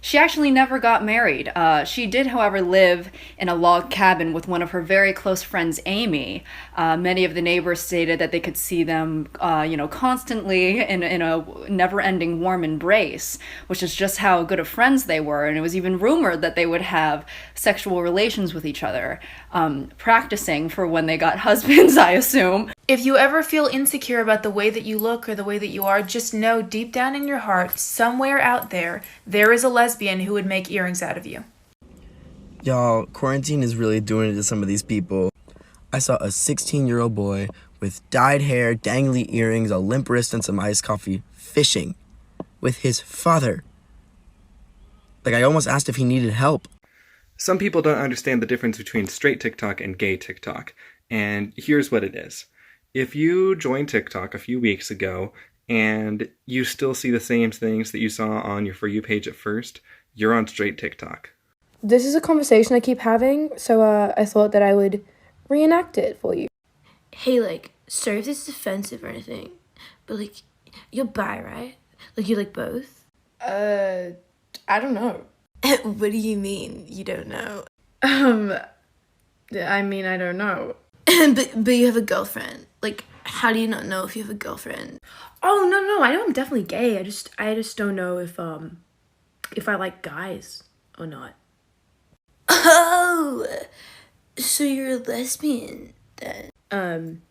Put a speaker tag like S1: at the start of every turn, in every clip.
S1: She actually never got married. She did, however, live in a log cabin with one of her very close friends, Amy. Many of the neighbors stated that they could see them, constantly in a never-ending warm embrace, which is just how good of friends they were. And it was even rumored that they would have sexual relations with each other, practicing for when they got husbands, I assume.
S2: If you ever feel insecure about the way that you look or the way that you are, just know deep down in your heart, somewhere out there, there is a lesbian who would make earrings out of you.
S3: Y'all, quarantine is really doing it to some of these people. I saw a 16-year-old boy with dyed hair, dangly earrings, a limp wrist, and some iced coffee fishing with his father. Like, I almost asked if he needed help.
S4: Some people don't understand the difference between straight TikTok and gay TikTok, and here's what it is. If you joined TikTok a few weeks ago and you still see the same things that you saw on your For You page at first, you're on straight TikTok.
S5: This is a conversation I keep having, so I thought that I would reenact it for you.
S6: Hey, sorry if this is offensive or anything, but, you're bi, right? You like both?
S5: I don't know.
S6: What do you mean, you don't know?
S5: I mean, I don't know.
S6: but you have a girlfriend. How do you not know if you have a girlfriend?
S5: Oh, no, I know I'm definitely gay. I just don't know if I like guys or not.
S6: Oh! So you're a lesbian, then?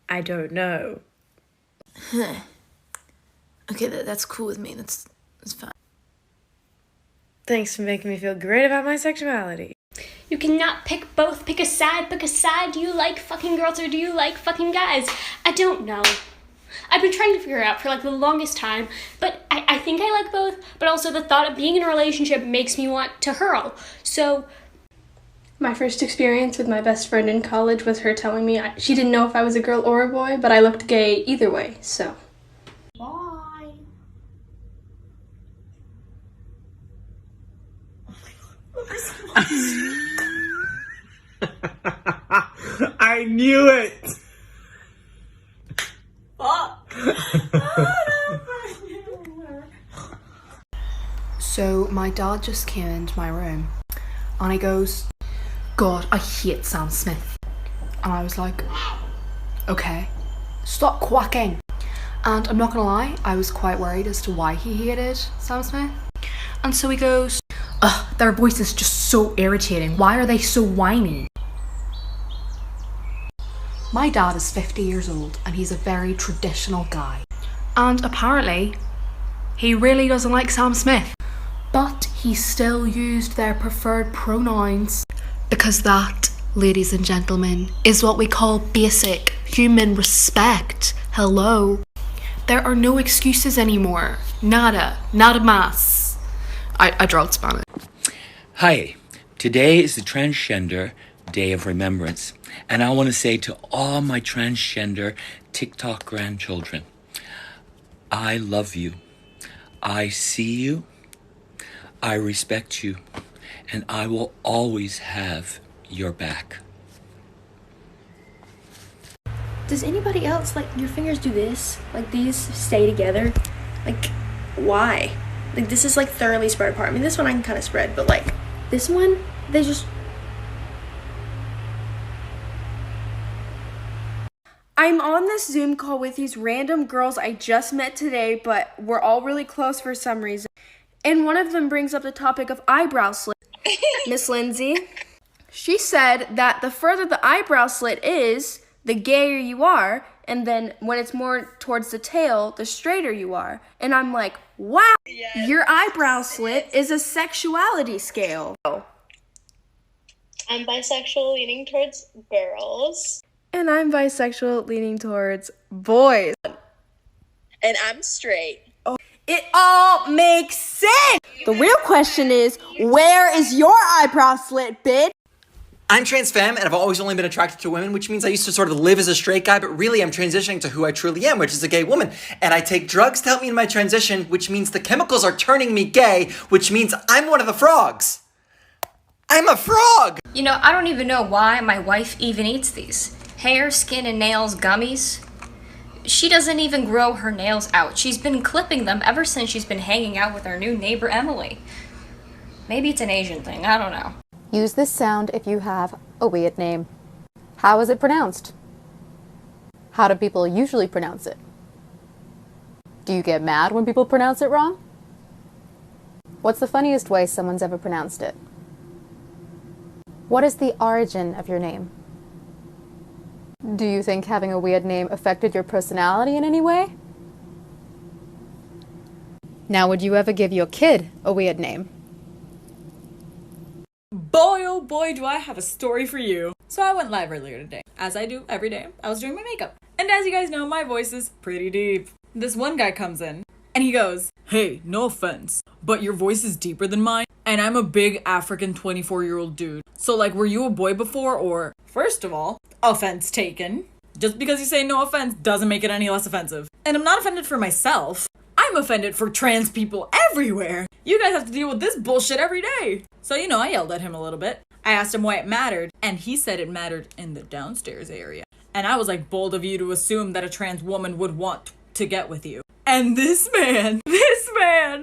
S5: I don't know.
S6: Huh. Okay, that's cool with me. That's fine.
S5: Thanks for making me feel great about my sexuality.
S7: You cannot pick both. Pick a side. Do you like fucking girls or do you like fucking guys? I don't know. I've been trying to figure it out for the longest time, but I think I like both, but also the thought of being in a relationship makes me want to hurl. So
S8: my first experience with my best friend in college was her telling me she didn't know if I was a girl or a boy, but I looked gay either way, so.
S7: bye.
S4: I knew it!
S9: So my dad just came into my room and he goes, "God, I hate Sam Smith." And I was like, okay, stop quacking. And I'm not gonna lie, I was quite worried as to why he hated Sam Smith. And so he goes, "Ugh, their voice is just so irritating. Why are they so whiny?" My dad is 50 years old and he's a very traditional guy. And apparently, he really doesn't like Sam Smith. But he still used their preferred pronouns. Because that, ladies and gentlemen, is what we call basic human respect. Hello. There are no excuses anymore. Nada más. I drawled Spanish.
S10: Hi, today is the Transgender Day of Remembrance, and I want to say to all my transgender TikTok grandchildren, I love you, I see you, I respect you, and I will always have your back.
S11: Does anybody else, your fingers do this? These stay together? Why? This is, thoroughly spread apart. I mean, this one I can kind of spread, but, this one, they just...
S5: I'm on this Zoom call with these random girls I just met today, but we're all really close for some reason. And one of them brings up the topic of eyebrow slit. Miss Lindsay, she said that the further the eyebrow slit is, the gayer you are, and then when it's more towards the tail, the straighter you are. And I'm like, wow, yes, your eyebrow slit is a sexuality scale.
S12: I'm bisexual, leaning towards girls.
S5: And I'm bisexual, leaning towards boys.
S12: And I'm straight.
S5: Oh, it all makes sense! The real question is, where is your eyebrow slit, bitch?
S13: I'm trans femme, and I've always only been attracted to women, which means I used to sort of live as a straight guy, but really I'm transitioning to who I truly am, which is a gay woman. And I take drugs to help me in my transition, which means the chemicals are turning me gay, which means I'm one of the frogs. I'm a frog!
S14: You know, I don't even know why my wife even eats these. Hair, skin, and nails gummies. she doesn't even grow her nails out. She's been clipping them ever since she's been hanging out with our new neighbor, Emily. Maybe it's an Asian thing, I don't know.
S15: Use this sound if you have a weird name. How is it pronounced? How do people usually pronounce it? Do you get mad when people pronounce it wrong? What's the funniest way someone's ever pronounced it? What is the origin of your name? Do you think having a weird name affected your personality in any way? Now, would you ever give your kid a weird name?
S16: Boy, oh boy, do I have a story for you. So I went live earlier today. As I do every day, I was doing my makeup. And as you guys know, my voice is pretty deep. This one guy comes in, and he goes, "Hey, no offense, but your voice is deeper than mine, and I'm a big African 24-year-old dude. So like, were you a boy before, or..." First of all, offense taken. Just because you say no offense doesn't make it any less offensive. And I'm not offended for myself. I'm offended for trans people everywhere. You guys have to deal with this bullshit every day. So, you know, I yelled at him a little bit. I asked him why it mattered, and he said it mattered in the downstairs area. And I was like, bold of you to assume that a trans woman would want to get with you. And this man, he said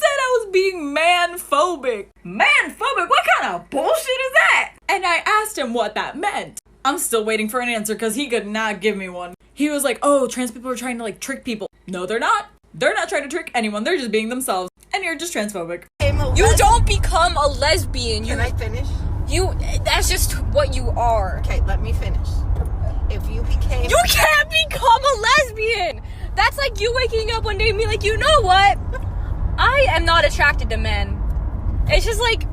S16: I was being man-phobic. Man-phobic? What kind of bullshit is that? And I asked him what that meant. I'm still waiting for an answer because he could not give me one. He was like, "Oh, trans people are trying to like trick people." No, they're not. They're not trying to trick anyone. They're just being themselves. And you're just transphobic.
S17: You don't become a lesbian.
S18: Can I finish?
S17: That's just what you are.
S18: Okay, let me finish. If you became...
S17: You can't become a lesbian! That's like you waking up one day and being like, you know what? I am not attracted to men. It's just like...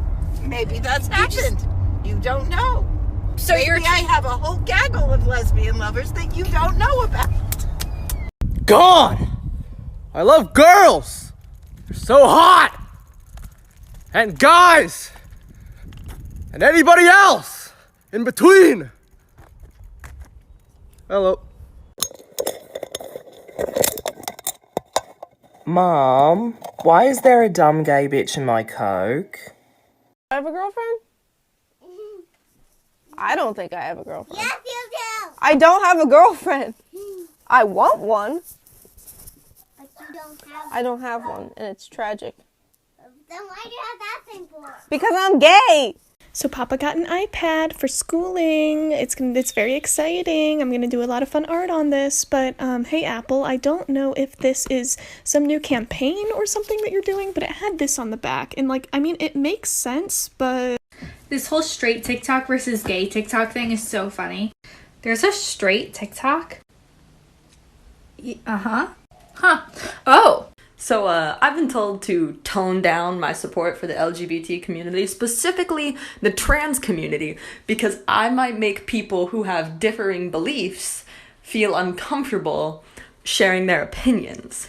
S18: Maybe that's happened. You don't know.
S17: So
S18: Maybe I have a whole gaggle of lesbian lovers that you don't know about.
S19: God! I love girls! They're so hot! And guys! And anybody else in between! Hello.
S20: Mom, why is there a dumb gay bitch in my Coke?
S21: I have a girlfriend? I don't think I have a girlfriend.
S22: Yes, you do.
S21: I don't have a girlfriend. I want one.
S22: But you don't have
S21: I don't have one, and it's tragic.
S22: Then why do you have that thing for?
S21: Because I'm gay.
S23: So Papa got an iPad for schooling. It's very exciting. I'm gonna do a lot of fun art on this. But hey Apple, I don't know if this is some new campaign or something that you're doing, but it had this on the back, and like, I mean, it makes sense, but
S2: This whole straight TikTok versus gay TikTok thing is so funny. There's a straight TikTok. Oh.
S24: So I've been told to tone down my support for the LGBT community, specifically the trans community, because I might make people who have differing beliefs feel uncomfortable sharing their opinions.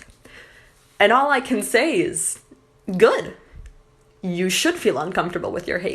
S24: And all I can say is, good. You should feel uncomfortable with your hate.